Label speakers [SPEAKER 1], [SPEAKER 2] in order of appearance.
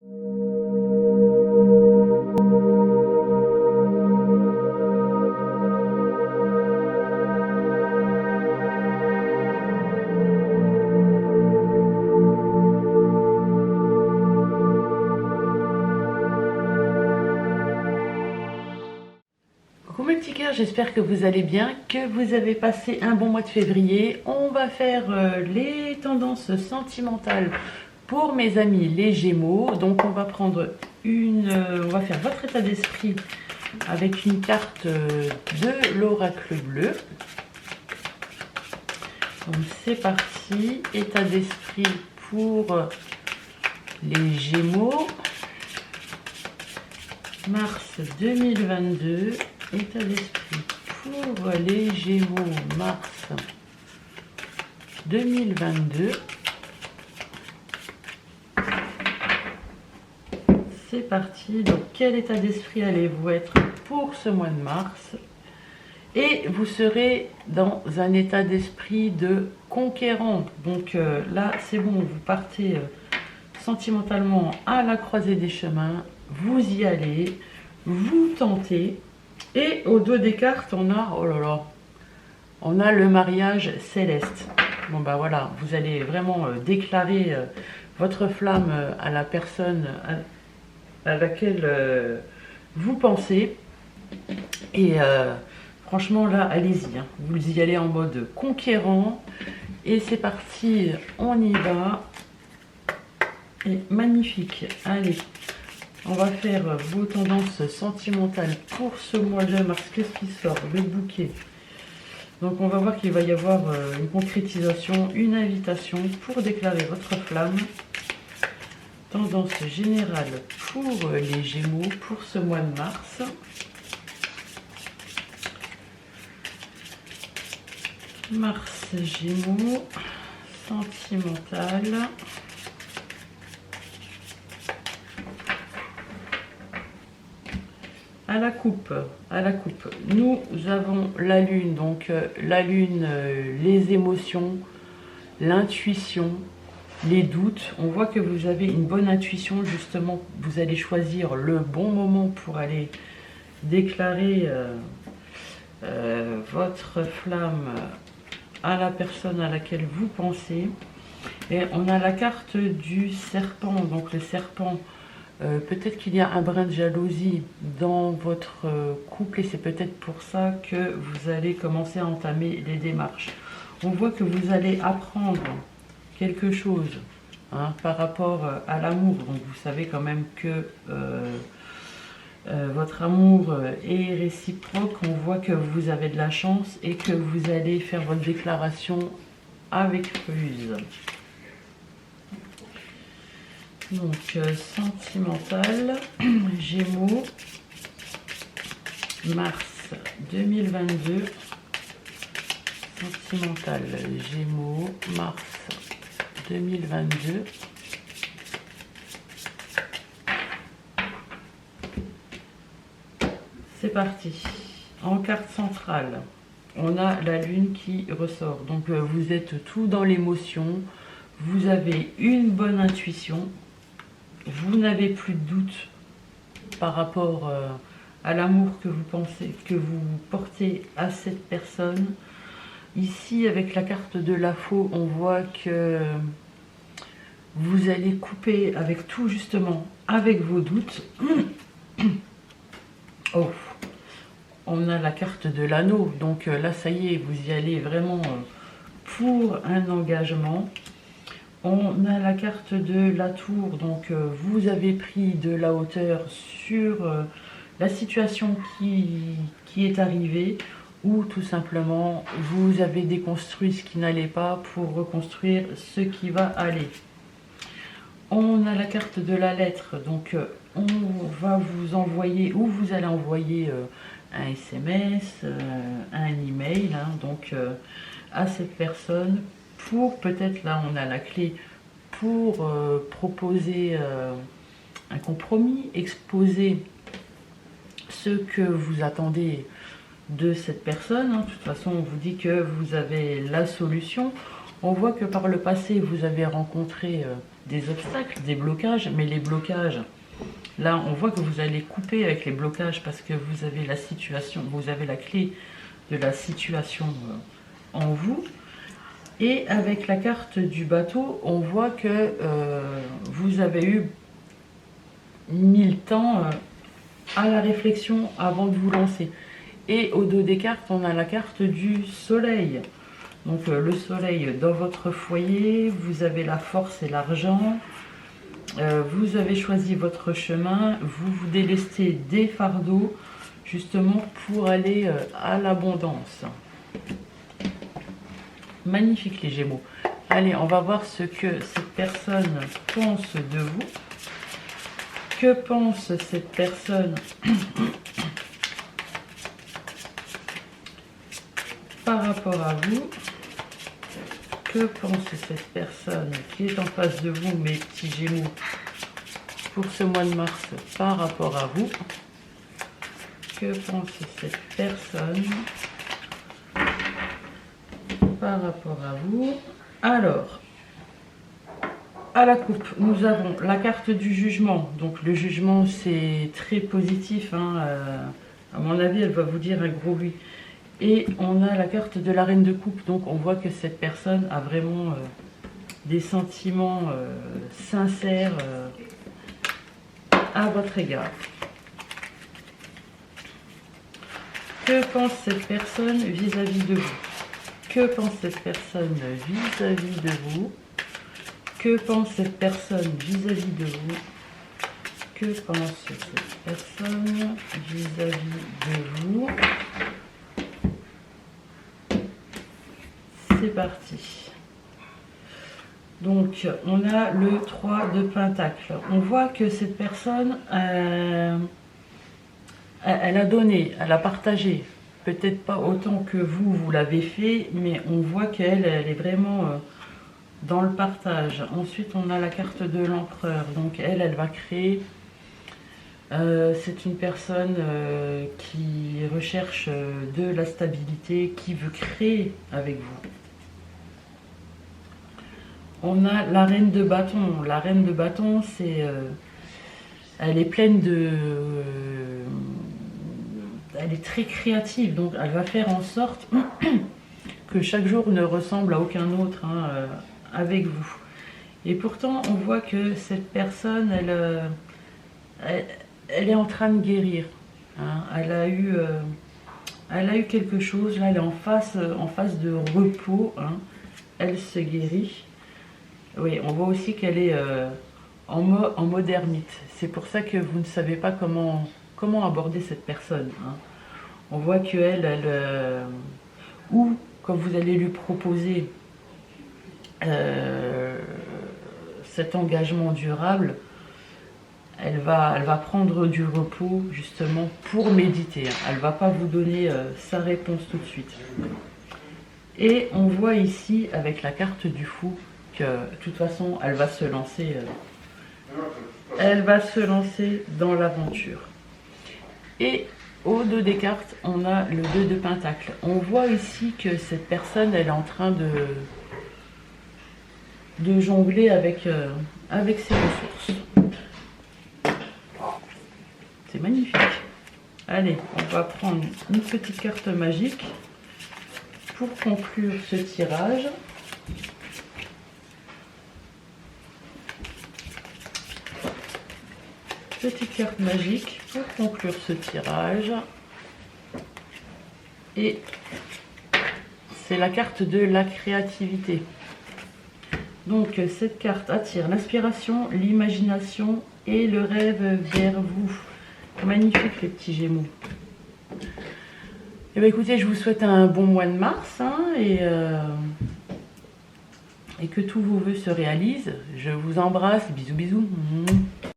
[SPEAKER 1] Coucou mes petits cœurs, j'espère que vous allez bien, que vous avez passé un bon mois de février. On va faire les tendances sentimentales pour mes amis les Gémeaux. Donc on va prendre on va faire votre état d'esprit avec une carte de l'oracle bleu. Donc c'est parti, état d'esprit pour les Gémeaux. Mars 2022. État d'esprit pour les Gémeaux, mars 2022. C'est parti. Donc, quel état d'esprit allez-vous être pour ce mois de mars? Et vous serez dans un état d'esprit de conquérant. Donc là, c'est bon, vous partez sentimentalement à la croisée des chemins. Vous y allez, vous tentez. Et au dos des cartes, on a, oh là là, on a le mariage céleste. Bon bah voilà, vous allez vraiment déclarer votre flamme à la personne à laquelle vous pensez. Et franchement là, allez-y, hein. Vous y allez en mode conquérant. Et c'est parti, on y va. Et magnifique, allez. On va faire vos tendances sentimentales pour ce mois de mars. Qu'est-ce qui sort? Le bouquet. Donc on va voir qu'il va y avoir une concrétisation, une invitation pour déclarer votre flamme. Tendance générale pour les Gémeaux pour ce mois de mars. Mars Gémeaux, sentimental. À la coupe, nous avons la lune, donc la lune, les émotions, l'intuition, les doutes. On voit que vous avez une bonne intuition, justement, vous allez choisir le bon moment pour aller déclarer votre flamme à la personne à laquelle vous pensez. Et on a la carte du serpent, donc le serpent. Peut-être qu'il y a un brin de jalousie dans votre couple et c'est peut-être pour ça que vous allez commencer à entamer les démarches. On voit que vous allez apprendre quelque chose par rapport à l'amour. Donc vous savez quand même que votre amour est réciproque. On voit que vous avez de la chance et que vous allez faire votre déclaration avec ruse. Donc, sentimental, Gémeaux, mars 2022. Sentimental, Gémeaux, mars 2022. C'est parti. En carte centrale, on a la lune qui ressort. Donc, vous êtes tout dans l'émotion. Vous avez une bonne intuition. Vous n'avez plus de doute par rapport à l'amour que vous pensez, que vous portez à cette personne. Ici, avec la carte de la faux, on voit que vous allez couper avec tout, justement, avec vos doutes. Oh, on a la carte de l'anneau. Donc là, ça y est, vous y allez vraiment pour un engagement. On a la carte de la tour, donc vous avez pris de la hauteur sur la situation qui est arrivée, ou tout simplement vous avez déconstruit ce qui n'allait pas pour reconstruire ce qui va aller. On a la carte de la lettre, donc on va vous envoyer, ou vous allez envoyer un SMS, un email, donc à cette personne. Pour peut-être, là on a la clé pour proposer un compromis, exposer ce que vous attendez de cette personne. De toute façon, on vous dit que vous avez la solution. On voit que par le passé, vous avez rencontré des obstacles, des blocages, mais les blocages, là, on voit que vous allez couper avec les blocages parce que vous avez la situation, vous avez la clé de la situation en vous. Et avec la carte du bateau, on voit que vous avez mis le temps à la réflexion avant de vous lancer. Et au dos des cartes, on a la carte du soleil. Donc le soleil dans votre foyer, vous avez la force et l'argent. Vous avez choisi votre chemin, vous vous délestez des fardeaux justement pour aller à l'abondance. Magnifique les Gémeaux. Allez, on va voir ce que cette personne pense de vous. Que pense cette personne par rapport à vous? Que pense cette personne qui est en face de vous, mes petits Gémeaux, pour ce mois de mars par rapport à vous? Que pense cette personne par rapport à vous? Alors, à la coupe, nous avons la carte du jugement. Donc le jugement, c'est très positif, hein. À mon avis, elle va vous dire un gros oui. Et on a la carte de la reine de coupe. Donc on voit que cette personne a vraiment des sentiments sincères à votre égard. Que pense cette personne vis-à-vis de vous? Que pense cette personne vis-à-vis de vous? Que pense cette personne vis-à-vis de vous? Que pense cette personne vis-à-vis de vous? C'est parti. Donc, on a le 3 de Pentacle. On voit que cette personne, elle a donné, elle a partagé. Peut-être pas autant que vous l'avez fait, mais on voit qu'elle est vraiment dans le partage. Ensuite, on a la carte de l'empereur. Donc, elle va créer. C'est une personne qui recherche de la stabilité, qui veut créer avec vous. On a la reine de bâton. La reine de bâton, c'est, elle est pleine de... elle est très créative, donc elle va faire en sorte que chaque jour ne ressemble à aucun autre, hein, avec vous. Et pourtant, on voit que cette personne, elle est en train de guérir. Hein. Elle a eu quelque chose, là elle est en phase de repos. Hein. Elle se guérit. Oui, on voit aussi qu'elle est en mode ermite. C'est pour ça que vous ne savez pas comment aborder cette personne. Hein. On voit qu'elle, ou quand vous allez lui proposer cet engagement durable, elle va prendre du repos justement pour méditer. Elle ne va pas vous donner sa réponse tout de suite. Et on voit ici avec la carte du fou que de toute façon elle va se lancer. Elle va se lancer dans l'aventure. Et au dos des cartes, on a le 2 de Pentacle. On voit ici que cette personne, elle est en train de jongler avec ses ressources. C'est magnifique. Allez, on va prendre une petite carte magique pour conclure ce tirage. Petite carte magique pour conclure ce tirage. Et c'est la carte de la créativité. Donc cette carte attire l'inspiration, l'imagination et le rêve vers vous. Magnifique les petits Gémeaux. Et bien écoutez, je vous souhaite un bon mois de mars, hein, et que tous vos vœux se réalisent. Je vous embrasse, bisous bisous.